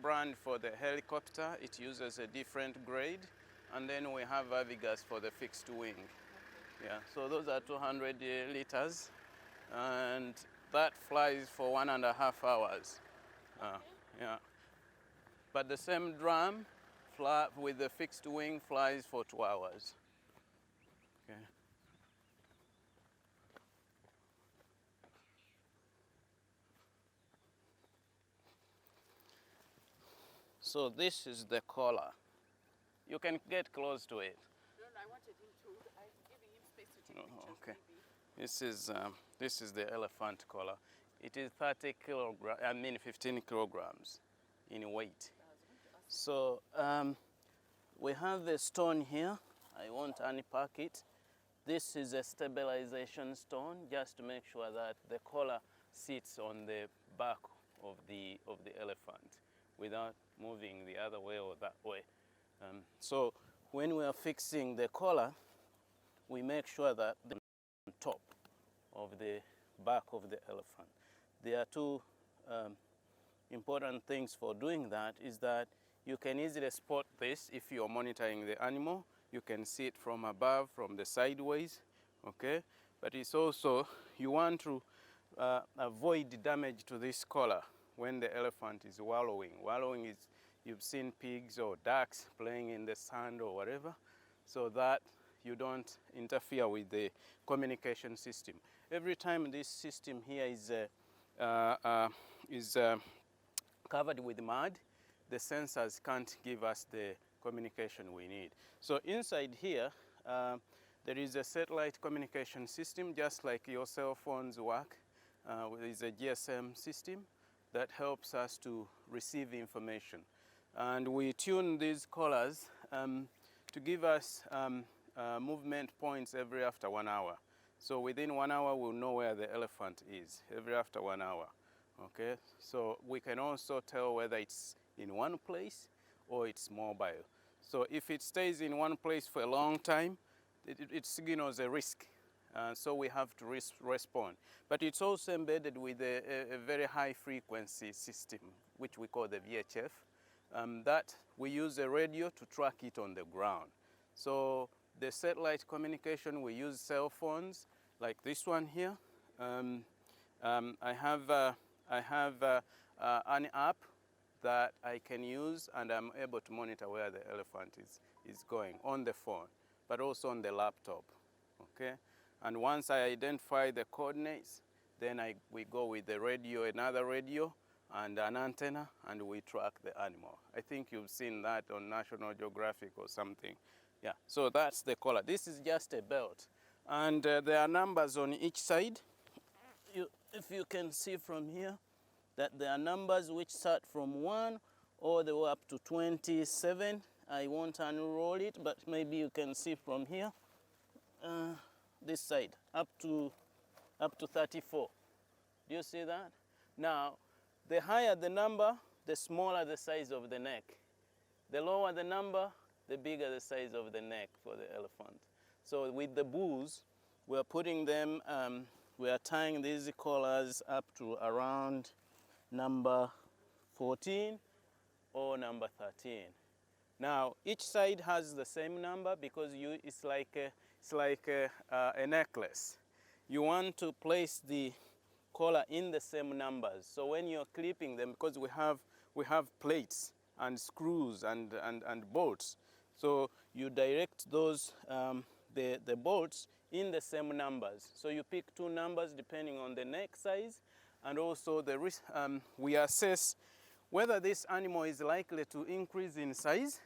brand for the helicopter. It uses a different grade. And then we have herbivorous for the fixed wing. Yeah, so those are 200 liters. And that flies for 1.5 hours. Yeah. But the same drum with the fixed wing flies for 2 hours. Okay. So this is the collar. You can get close to it. No, I wanted him to. I'm giving him space to take pictures. Okay. Maybe. This is the elephant collar. It is 15 kilograms in weight. So we have the stone here. I won't unpack it. This is a stabilization stone, just to make sure that the collar sits on the back of the elephant without moving the other way or that way. So when we are fixing the collar, we make sure that the top of the back of the elephant. There are two important things for doing that is that you can easily spot this if you're monitoring the animal. You can see it from above, from the sideways, okay? But it's also, you want to avoid damage to this collar when the elephant is wallowing. Wallowing is, you've seen pigs or ducks playing in the sand or whatever, so that you don't interfere with the communication system. Every time this system here is covered with mud, the sensors can't give us the communication we need. So inside here, there is a satellite communication system, just like your cell phones work. There is a GSM system that helps us to receive information. And we tune these collars to give us movement points every after 1 hour. So within 1 hour, we'll know where the elephant is, every after 1 hour. Okay, so we can also tell whether it's in one place or it's mobile. So if it stays in one place for a long time, it signals a risk. So we have to respond. But it's also embedded with a very high frequency system, which we call the VHF, that we use a radio to track it on the ground. So the satellite communication, we use cell phones like this one here. I have an app that I can use, and I'm able to monitor where the elephant is going on the phone, but also on the laptop, okay? And once I identify the coordinates, then we go with the radio, another radio, and an antenna, and we track the animal. I think you've seen that on National Geographic or something. Yeah, so that's the collar. This is just a belt. And there are numbers on each side. If you can see from here, that there are numbers which start from 1 all the way up to 27. I won't unroll it, but maybe you can see from here, this side, up to 34. Do you see that? Now, the higher the number, the smaller the size of the neck. The lower the number, the bigger the size of the neck for the elephant. So with the bulls, we're putting them, we are tying these collars up to around number 14 or number 13. Now, each side has the same number because it's like a necklace. You want to place the collar in the same numbers. So when you're clipping them, because we have plates and screws and bolts, so you direct those the bolts in the same numbers. So you pick 2 numbers depending on the neck size, and also we assess whether this animal is likely to increase in size.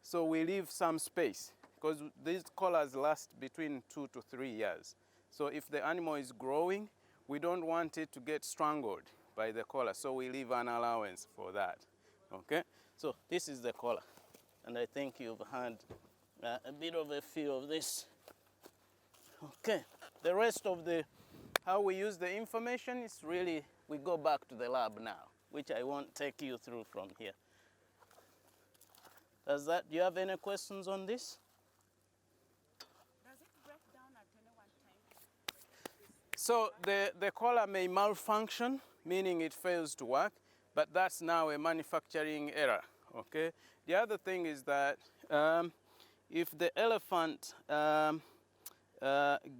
So we leave some space because these collars last between 2 to 3 years. So if the animal is growing, we don't want it to get strangled by the collar. So we leave an allowance for that. Okay? So this is the collar. And I think you've had a bit of a feel of this. Okay. The rest of how we use the information is really, we go back to the lab now, which I won't take you through from here. Do you have any questions on this? Does it break down at any one time? So the collar may malfunction, meaning it fails to work, but that's now a manufacturing error, okay? The other thing is that if the elephant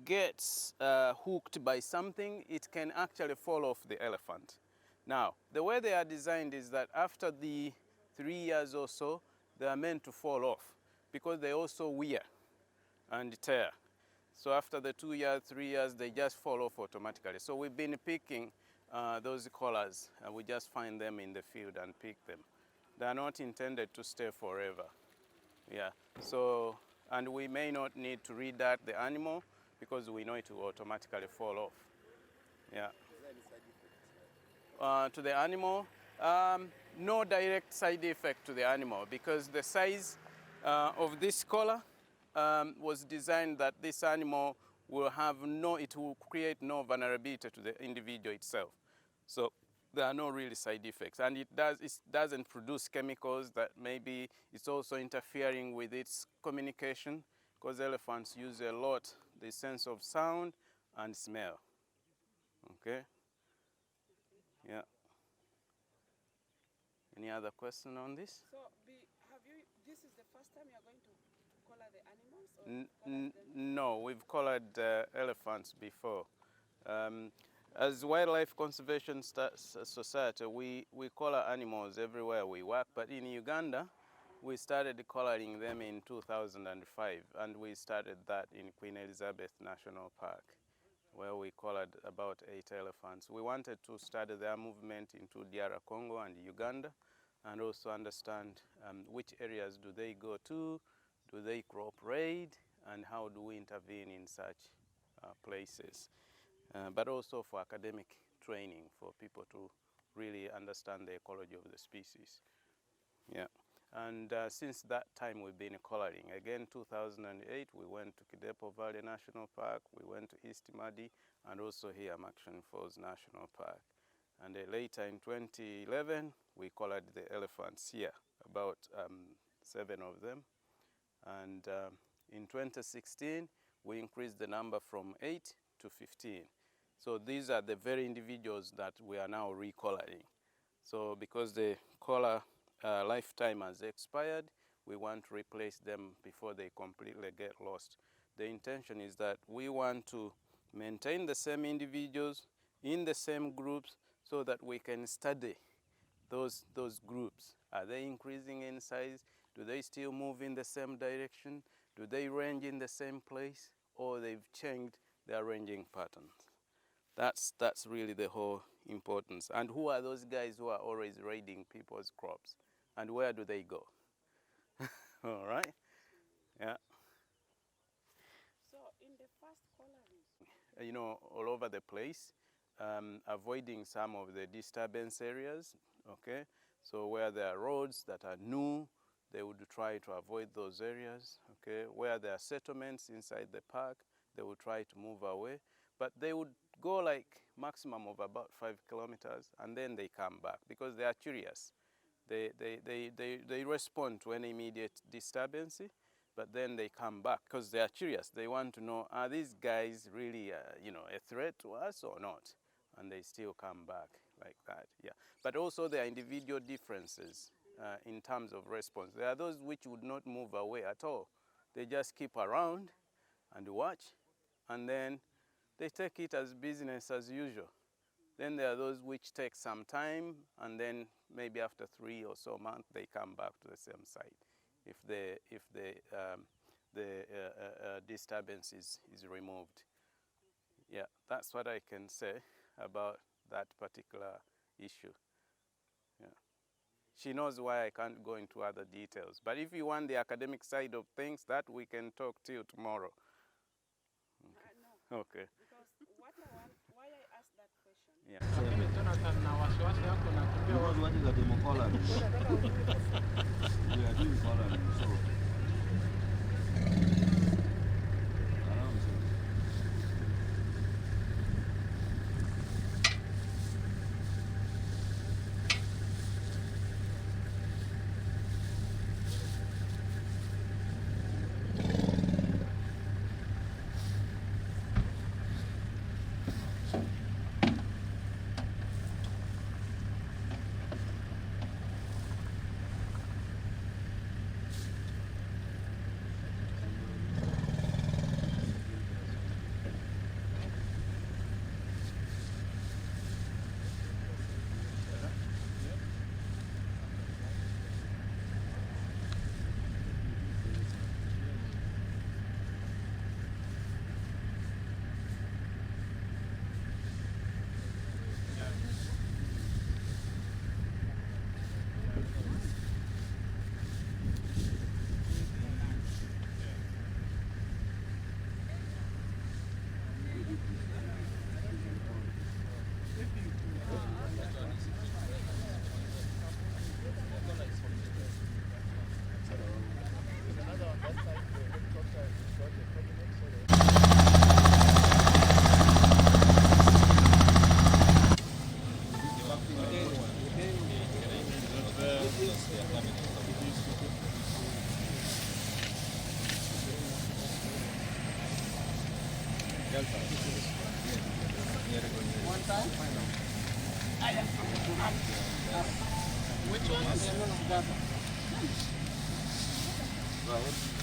gets hooked by something, it can actually fall off the elephant. Now, the way they are designed is that after the 3 years or so, they are meant to fall off because they also wear and tear. So after the 2 years, 3 years, they just fall off automatically. So we've been picking those collars, and we just find them in the field and pick them. They are not intended to stay forever. Yeah, so, and we may not need to redat the animal because we know it will automatically fall off. Yeah. Is there any side effects? To the animal, no direct side effect to the animal because the size of this collar was designed that this animal will have it will create no vulnerability to the individual itself. So there are no really side effects, and it doesn't produce chemicals that maybe it's also interfering with its communication, because elephants use a lot the sense of sound and smell. Okay? Yeah. Any other question on this? So, this is the first time you're going to collar the animals? Or No, we've collared elephants before. As Wildlife Conservation Society, we collar animals everywhere we work, but in Uganda, we started collaring them in 2005, and we started that in Queen Elizabeth National Park, where we collared about 8 elephants. We wanted to study their movement into DR Congo and Uganda, and also understand which areas do they go to, do they cooperate, and how do we intervene in such places. But also for academic training, for people to really understand the ecology of the species. Yeah. And since that time, we've been collaring. Again, 2008, we went to Kidepo Valley National Park, we went to East Madi, and also here, Action Falls National Park. And later in 2011, we collared the elephants here, about 7 of them. And in 2016, we increased the number from 8 to 15. So these are the very individuals that we are now recollaring. So because the collar lifetime has expired, we want to replace them before they completely get lost. The intention is that we want to maintain the same individuals in the same groups so that we can study those groups. Are they increasing in size? Do they still move in the same direction? Do they range in the same place? Or they've changed their ranging patterns? That's really the whole importance. And who are those guys who are always raiding people's crops? And where do they go? All right? Yeah. So in the first collaring, You know, all over the place, avoiding some of the disturbance areas, okay? So where there are roads that are new, they would try to avoid those areas, okay? Where there are settlements inside the park, they would try to move away. But they would go like maximum of about 5 kilometers, and then they come back because they are curious. They respond to any immediate disturbance, but then they come back because they are curious. They want to know, are these guys really, a threat to us or not? And they still come back like that, yeah. But also there are individual differences in terms of response. There are those which would not move away at all. They just keep around and watch, and then they take it as business as usual. Then there are those which take some time, and then maybe after 3 or so months, they come back to the same site if the disturbance is removed. Yeah, that's what I can say about that particular issue. Yeah. She knows why I can't go into other details. But if you want the academic side of things, that we can talk to you tomorrow. no. Okay. Because why I asked that question. Yeah. What is the democoloring? We are doing coloring, so. are coming in. One time? Which one? Right.